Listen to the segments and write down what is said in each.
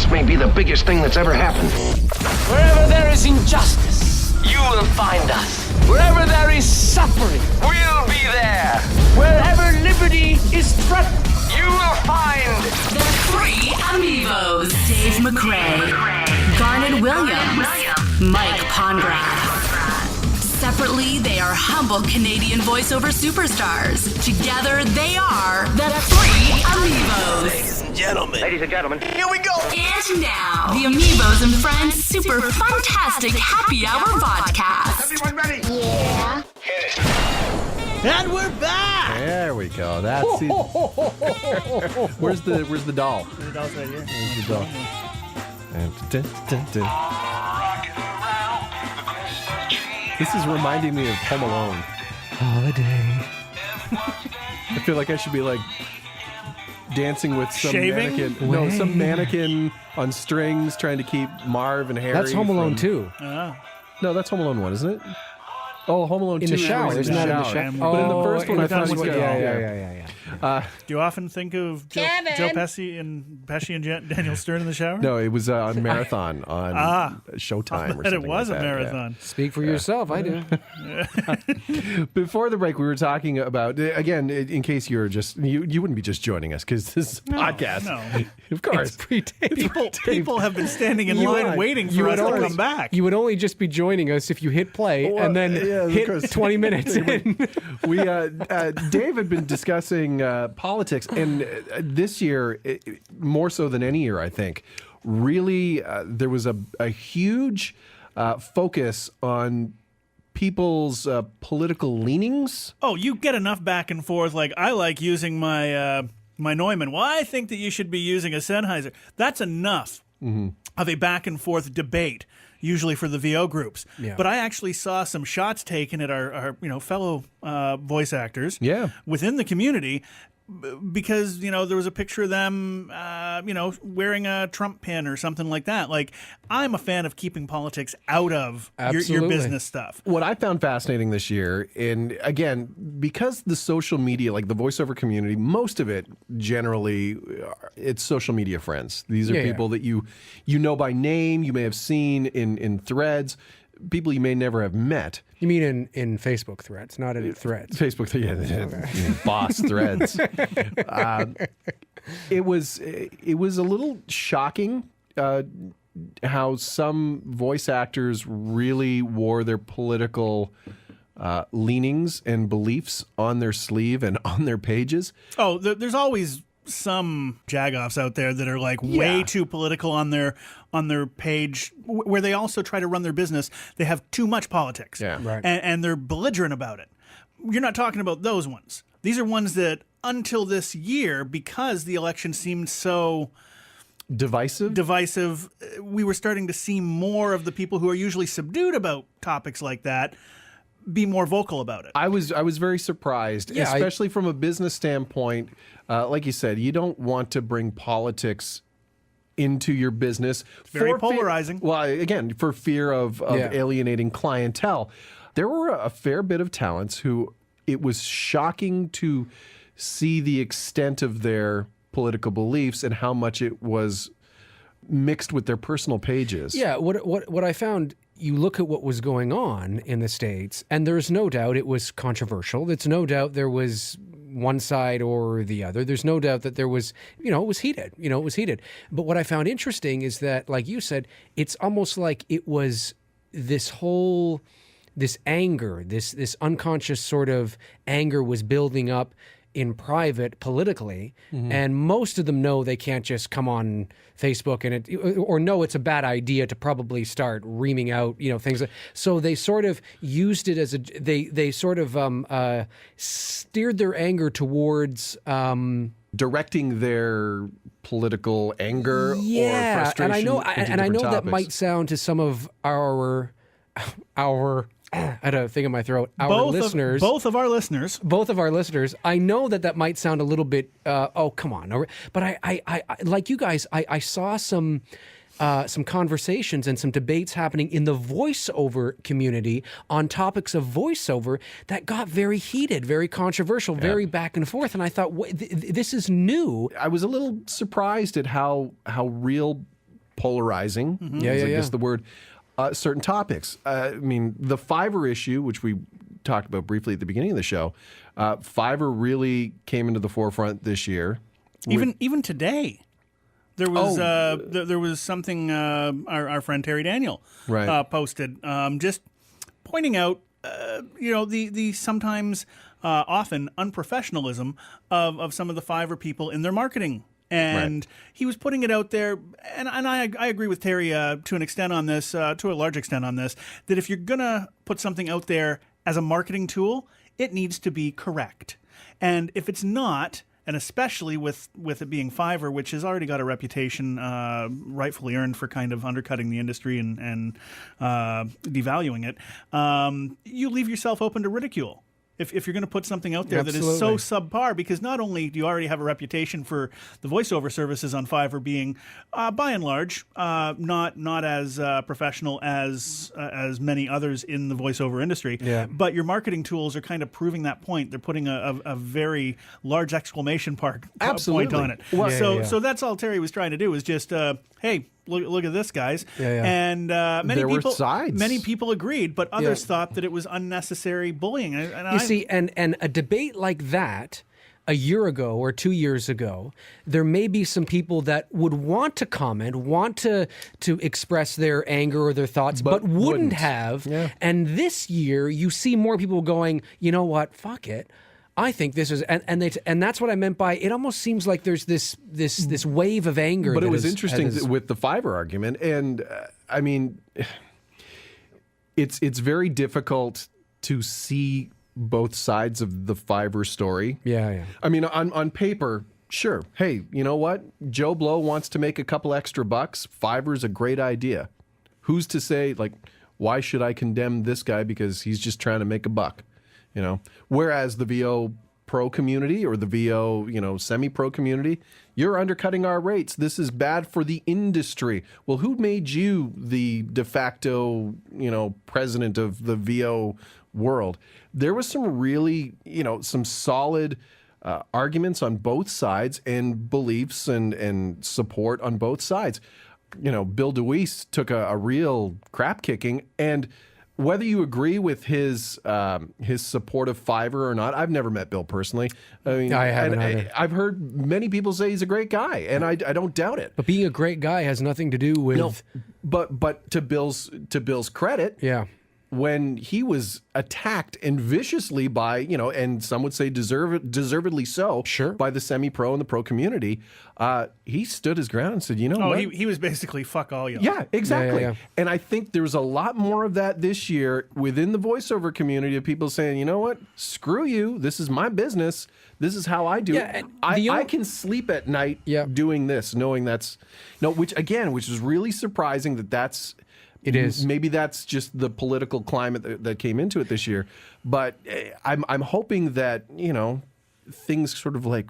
This may be the biggest thing that's ever happened. Wherever there is injustice, you will find us. Wherever there is suffering, we'll be there. Wherever liberty is threatened, you will find the three AmiVO's. Dave McRae, Garnet Williams, Mike Pongracz. Separately, they are humble Canadian voiceover superstars. Together, they are the three AmiVO's. Ladies and gentlemen, here we go. And now, the AmiVO's and Friends Super Fantastic Happy Hour VOdcast. everyone ready? Yeah. Hit it. And we're back! There we go. That's it. Where's the doll? The doll's right here. Where's the doll? This is reminding me of Home Alone. Holiday. I feel like I should be like dancing with some Shaving? mannequin. No, some mannequin on strings trying to keep Marv and Harry. That's Home Alone 2. No, that's Home Alone 1, isn't it? Oh, Home Alone 2. In the shower, is isn't that in the shower? But in the first one, I thought it was Yeah. Do you often think of Joe Pesci and Daniel Stern in the shower? No, it was on Marathon on Showtime or something. It was like a that, marathon. Speak for yourself, I do. Before the break, we were talking about, again, in case you're just, you wouldn't be just joining us because this is a podcast. No. Of course. People have been standing in line waiting for us to come back. You would only just be joining us if you hit play and then hit 20 minutes in. Dave had been discussing politics, and this year, more so than any year, I think, really there was a huge focus on people's political leanings. Oh, you get enough back and forth. Like, I like using my Neumann. Well, I think that you should be using a Sennheiser. That's enough of a back and forth debate, usually for the VO groups. Yeah. But I actually saw some shots taken at our fellow voice actors within the community. Because, there was a picture of them, wearing a Trump pin or something like that. Like, I'm a fan of keeping politics out of your business stuff. What I found fascinating this year, and again, because the social media, like the voiceover community, most of it generally, it's social media friends. These are people that you know by name, you may have seen in threads, people you may never have met. You mean in Facebook threads, not in threads? Facebook, boss threads. It was a little shocking how some voice actors really wore their political leanings and beliefs on their sleeve and on their pages. Oh, there's always some jagoffs out there that are like way too political on their page, where they also try to run their business. They have too much politics, and they're belligerent about it. You're not talking about those ones. These are ones that until this year, because the election seemed so divisive, we were starting to see more of the people who are usually subdued about topics like that be more vocal about it. I was very surprised, especially from a business standpoint. Like you said, you don't want to bring politics into your business. Very polarizing. Again, for fear of alienating clientele. There were a fair bit of talents who it was shocking to see the extent of their political beliefs and how much it was mixed with their personal pages. Yeah, what I found, you look at what was going on in the States, and there's no doubt it was controversial. There's no doubt there was one side or the other. There's no doubt that there was, it was heated. It was heated. But what I found interesting is that, like you said, it's almost like it was this anger, this unconscious sort of anger was building up in private politically, and most of them know they can't just come on Facebook or know it's a bad idea to probably start reaming out, things. So they sort of used it as they sort of steered their anger towards directing their political anger or frustration. And I know that might sound to some of our I had a thing in my throat. Both of our listeners. I know that might sound a little bit. Oh, come on! But I like you guys. I saw some conversations and some debates happening in the voiceover community on topics of voiceover that got very heated, very controversial, very back and forth. And I thought, this is new. I was a little surprised at how real polarizing. I guess the word. Certain topics. I mean, the Fiverr issue, which we talked about briefly at the beginning of the show, Fiverr really came into the forefront this year. Even today, there was there was something our friend Terry Daniel posted, just pointing out the sometimes often unprofessionalism of some of the Fiverr people in their marketing. And he was putting it out there, and I agree with Terry to an extent on this, to a large extent on this, that if you're going to put something out there as a marketing tool, it needs to be correct. And if it's not, and especially with it being Fiverr, which has already got a reputation rightfully earned for kind of undercutting the industry and devaluing it, you leave yourself open to ridicule. If you're going to put something out there that is so subpar, because not only do you already have a reputation for the voiceover services on Fiverr being, by and large, not as professional as many others in the voiceover industry, but your marketing tools are kind of proving that point. They're putting a very large exclamation point on it. Well, so that's all Terry was trying to do, is just, hey, look at this, guys. And many people agreed, but others thought that it was unnecessary bullying. You see, and a debate like that a year ago or 2 years ago, there may be some people that would want to comment, want to express their anger or their thoughts, but wouldn't have. And this year, you see more people going, you know what, fuck it. I think this is, and that's what I meant by, it almost seems like there's this wave of anger. But it was interesting with the Fiverr argument, and I mean, it's very difficult to see both sides of the Fiverr story. I mean, on paper, sure. Hey, you know what? Joe Blow wants to make a couple extra bucks. Fiverr's a great idea. Who's to say, like, why should I condemn this guy because he's just trying to make a buck? Whereas the VO pro community or the VO, semi-pro community, you're undercutting our rates. This is bad for the industry. Well, who made you the de facto, president of the VO world? There was some really, some solid arguments on both sides and beliefs and support on both sides. Bill DeWeese took a real crap kicking, and whether you agree with his support of Fiverr or not, I've never met Bill personally. I mean, I haven't either. I've heard many people say he's a great guy, and I don't doubt it. But being a great guy has nothing to do with. No, but to Bill's credit, when he was attacked and viciously by, and some would say deservedly so, by the semi-pro and the pro community, he stood his ground and said, what? He was basically fuck all y'all. Yeah, exactly. And I think there's a lot more of that this year within the voiceover community, of people saying, you know what, screw you, this is my business, this is how I do it. I can sleep at night doing this, knowing that's, which is really surprising that's. It is. Maybe that's just the political climate that came into it this year. But I'm hoping that, things sort of like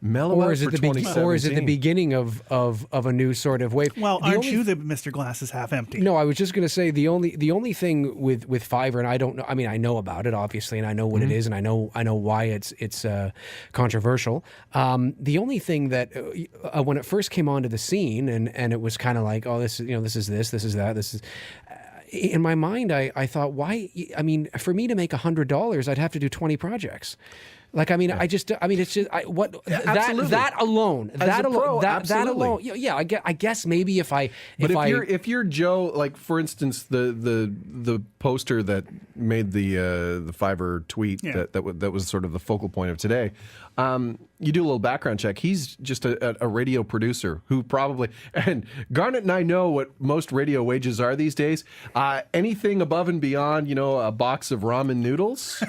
mellow out for 2017. Or is it the beginning of a new sort of wave? Well, aren't you the Mr. Glass is half empty? No, I was just going to say the only thing with Fiverr, and I don't know. I mean, I know about it obviously, and I know what it is, and I know why it's controversial. The only thing that when it first came onto the scene, and it was kind of like, oh, this is that. In my mind, I thought, why? I mean, for me to make $100, I'd have to do 20 projects. Like, I mean, I just, it's just, that alone, that alone, yeah, I guess maybe if you're Joe, like, for instance, the poster that made the Fiverr tweet that was sort of the focal point of today, you do a little background check. He's just a radio producer who probably, and Garnet and I know what most radio wages are these days. Anything above and beyond, a box of ramen noodles,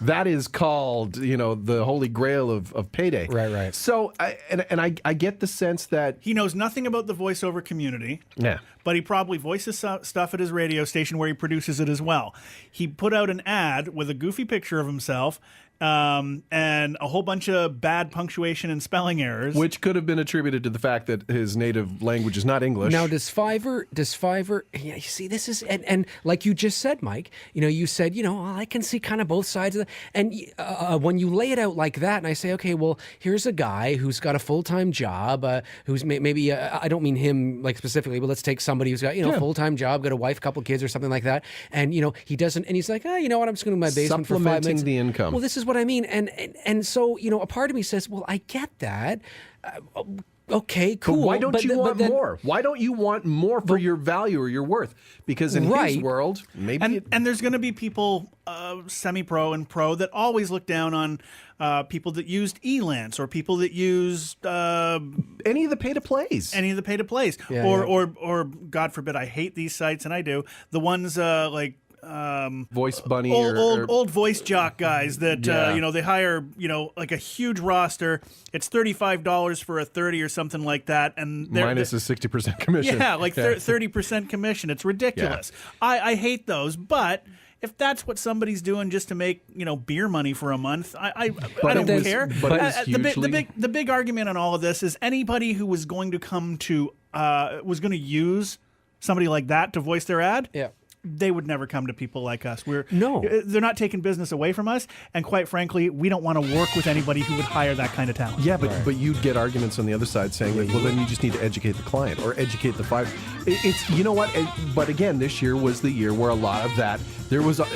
that is called, the holy grail of payday. Right. So, I get the sense that he knows nothing about the voiceover community. Yeah. But he probably voices stuff at his radio station where he produces it as well. He put out an ad with a goofy picture of himself and a whole bunch of bad punctuation and spelling errors. Which could have been attributed to the fact that his native language is not English. Now, does Fiverr, yeah, you see, this is, and like you just said, Mike, you said, I can see kind of both sides of that. And when you lay it out like that, and I say, okay, well, here's a guy who's got a full-time job, who's maybe, I don't mean him like specifically, but let's take somebody who's got, a full-time job, got a wife, couple kids or something like that. And, he doesn't, and he's like, you know what, I'm just going to my basement for 5 minutes. Supplementing the income. Well, this is what I mean. And so, a part of me says, well, I get that. Okay, cool. But why don't you want more? Why don't you want more for your value or your worth? Because in his world, maybe... And there's going to be people, semi-pro and pro, that always look down on people that used Elance or people that used... any of the pay-to-plays. Yeah, or, God forbid, I hate these sites, and I do. The ones like... Voice Bunny old voice jock guys that they hire like a huge roster. It's $35 for a 30 or something like that, and minus a 60% commission. Yeah, like 30% commission. It's ridiculous. Yeah. I hate those, but if that's what somebody's doing just to make beer money for a month, I don't care. But the big argument on all of this is anybody who was going to was going to use somebody like that to voice their ad. Yeah. They would never come to people like us. They're not taking business away from us, and quite frankly, we don't want to work with anybody who would hire that kind of talent. Yeah, but you'd get arguments on the other side saying that, well, then you just need to educate the client or educate the Fiverr. It's but again, this year was the year where a lot of that there was a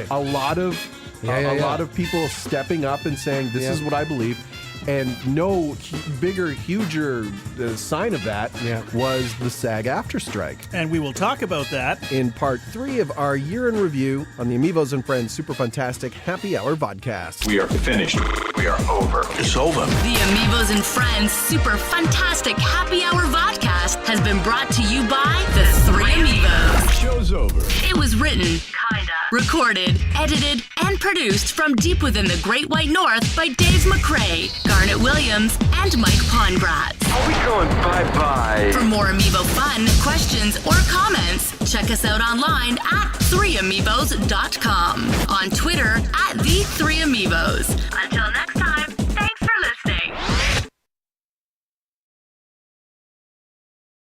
lot of people stepping up and saying this is what I believe. And no huger sign of that was the SAG-AFTRA strike. And we will talk about that in part 3 of our year in review on the AmiVO's and Friends Super Fantastic Happy Hour Vodcast. We are finished. We are over. It's over. The AmiVO's and Friends Super Fantastic Happy Hour Vodcast has been brought to you by the 3 AmiVO's. Show's over. It was written, recorded, edited, and produced from deep within the Great White North by Dave McRae, Garnet Williams, and Mike Pongracz. Are we going bye-bye? For more AmiVO fun, questions, or comments, check us out online at 3amivos.com. On Twitter at the 3amivos. Until next